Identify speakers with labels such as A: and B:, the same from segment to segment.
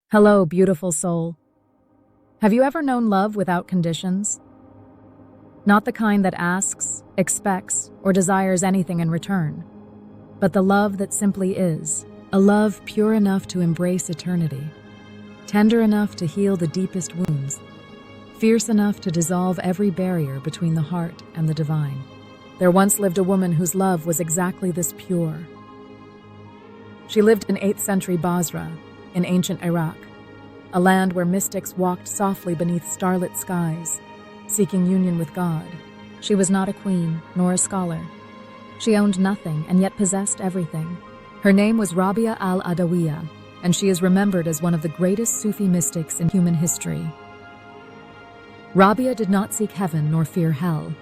A: Hello, beautiful soul. Have you ever known love without conditions? Not the kind that asks, expects, or desires anything in return, but the love that simply is, a love pure enough to embrace eternity, tender enough to heal the deepest wounds, fierce enough to dissolve every barrier between the heart and the divine. There once lived a woman whose love was exactly this pure. She lived in 8th century Basra, in ancient Iraq, a land where mystics walked softly beneath starlit skies, seeking union with God. She was not a queen, nor a scholar. She owned nothing and yet possessed everything. Her name was Rabia al-Adawiyya, and she is remembered as one of the greatest Sufi mystics in human history. Rabia did not seek heaven nor fear hell.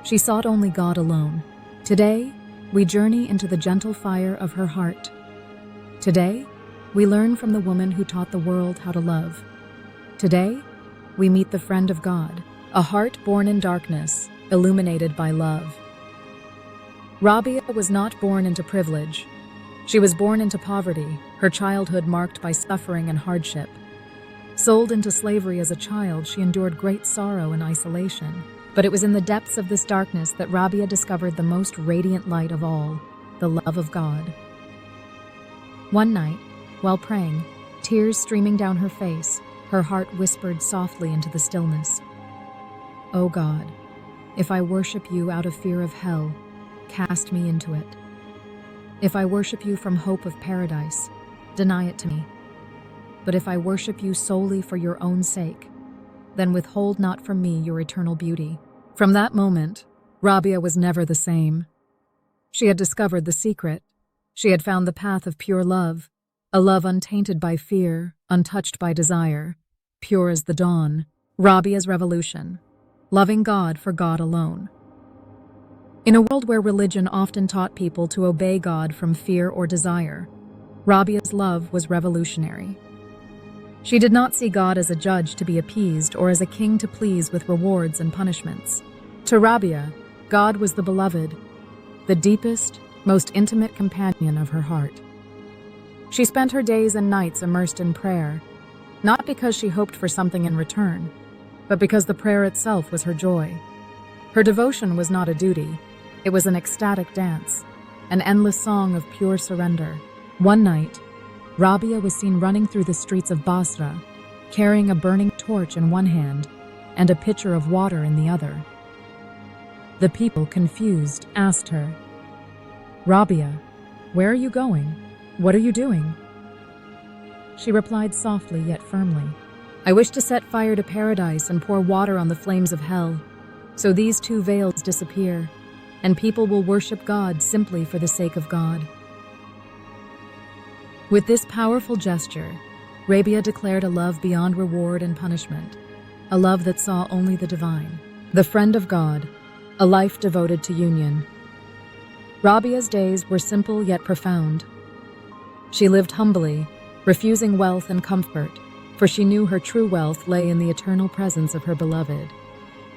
A: She sought only God alone. Today, we journey into the gentle fire of her heart. Today, we learn from the woman who taught the world how to love. Today, we meet the friend of God, a heart born in darkness, illuminated by love. Rabia was not born into privilege. She was born into poverty, her childhood marked by suffering and hardship. Sold into slavery as a child, she endured great sorrow and isolation. But it was in the depths of this darkness that Rabia discovered the most radiant light of all, the love of God. One night, while praying, tears streaming down her face, her heart whispered softly into the stillness, "O God, if I worship you out of fear of hell, cast me into it. If I worship you from hope of paradise, deny it to me. But if I worship you solely for your own sake, then withhold not from me your eternal beauty." From that moment, Rabia was never the same. She had discovered the secret. She had found the path of pure love, a love untainted by fear, untouched by desire, pure as the dawn. Rabia's revolution, loving God for God alone. In a world where religion often taught people to obey God from fear or desire, Rabia's love was revolutionary. She did not see God as a judge to be appeased or as a king to please with rewards and punishments. To Rabia, God was the beloved, the deepest, most intimate companion of her heart. She spent her days and nights immersed in prayer, not because she hoped for something in return, but because the prayer itself was her joy. Her devotion was not a duty, it was an ecstatic dance, an endless song of pure surrender. One night, Rabia was seen running through the streets of Basra, carrying a burning torch in one hand and a pitcher of water in the other. The people, confused, asked her, "Rabia, where are you going? What are you doing?" She replied softly yet firmly, "I wish to set fire to paradise and pour water on the flames of hell, so these two veils disappear, and people will worship God simply for the sake of God." With this powerful gesture, Rabia declared a love beyond reward and punishment, a love that saw only the divine, the friend of God, a life devoted to union. Rabia's days were simple yet profound. She lived humbly, refusing wealth and comfort, for she knew her true wealth lay in the eternal presence of her beloved.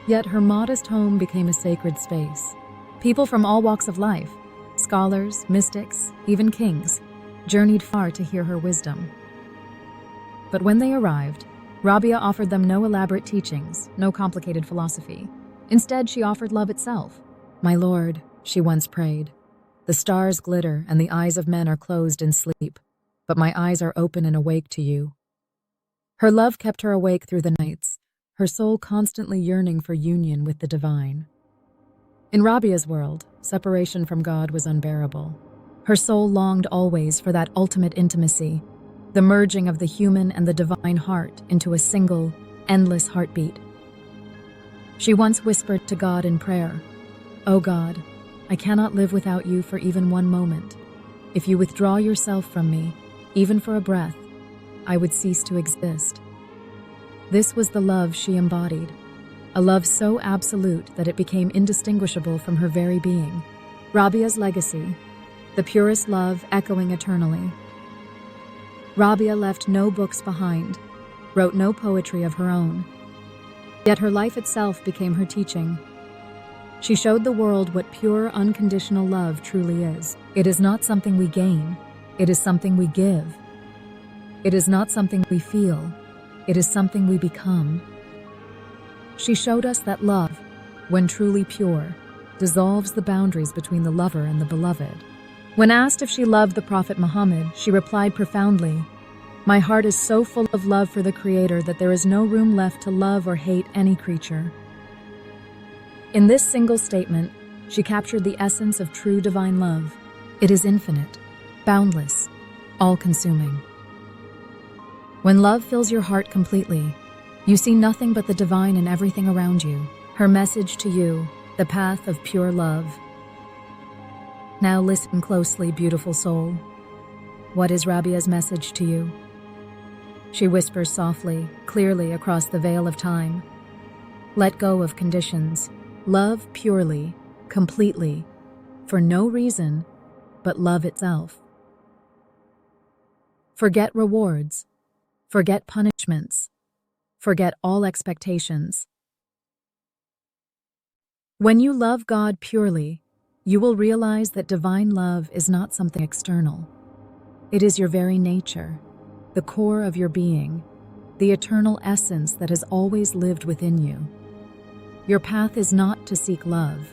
A: Yet her modest home became a sacred space. People from all walks of life, scholars, mystics, even kings, journeyed far to hear her wisdom. But when they arrived, Rabia offered them no elaborate teachings, no complicated philosophy. Instead, she offered love itself. "My Lord," she once prayed, "the stars glitter and the eyes of men are closed in sleep, but my eyes are open and awake to you." Her love kept her awake through the nights, her soul constantly yearning for union with the divine. In Rabia's world, separation from God was unbearable. Her soul longed always for that ultimate intimacy, the merging of the human and the divine heart into a single, endless heartbeat. She once whispered to God in prayer, "O God, I cannot live without you for even one moment. If you withdraw yourself from me, even for a breath, I would cease to exist." This was the love she embodied, a love so absolute that it became indistinguishable from her very being. Rabia's legacy, the purest love echoing eternally. Rabia left no books behind, wrote no poetry of her own. Yet her life itself became her teaching. She showed the world what pure, unconditional love truly is. It is not something we gain, it is something we give. It is not something we feel, it is something we become. She showed us that love, when truly pure, dissolves the boundaries between the lover and the beloved. When asked if she loved the Prophet Muhammad, she replied profoundly, "My heart is so full of love for the Creator that there is no room left to love or hate any creature." In this single statement, she captured the essence of true divine love. It is infinite, boundless, all-consuming. When love fills your heart completely, you see nothing but the divine in everything around you. Her message to you, the path of pure love. Now listen closely, beautiful soul. What is Rabia's message to you? She whispers softly, clearly across the veil of time. Let go of conditions. Love purely, completely, for no reason but love itself. Forget rewards. Forget punishments. Forget all expectations. When you love God purely, you will realize that divine love is not something external. It is your very nature, the core of your being, the eternal essence that has always lived within you. Your path is not to seek love.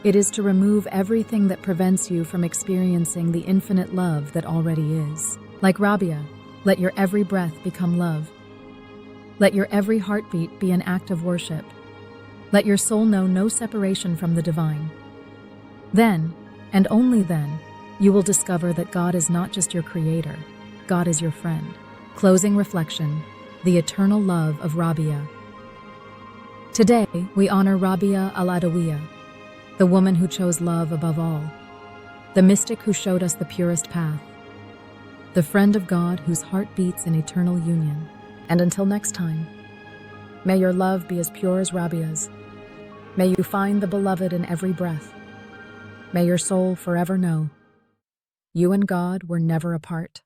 A: It is to remove everything that prevents you from experiencing the infinite love that already is. Like Rabia, let your every breath become love. Let your every heartbeat be an act of worship. Let your soul know no separation from the divine. Then, and only then, you will discover that God is not just your creator, God is your friend. Closing reflection, the eternal love of Rabia. Today, we honor Rabia al-Adawiyya, the woman who chose love above all, the mystic who showed us the purest path, the friend of God whose heart beats in eternal union. And until next time, may your love be as pure as Rabia's. May you find the beloved in every breath. May your soul forever know you and God were never apart.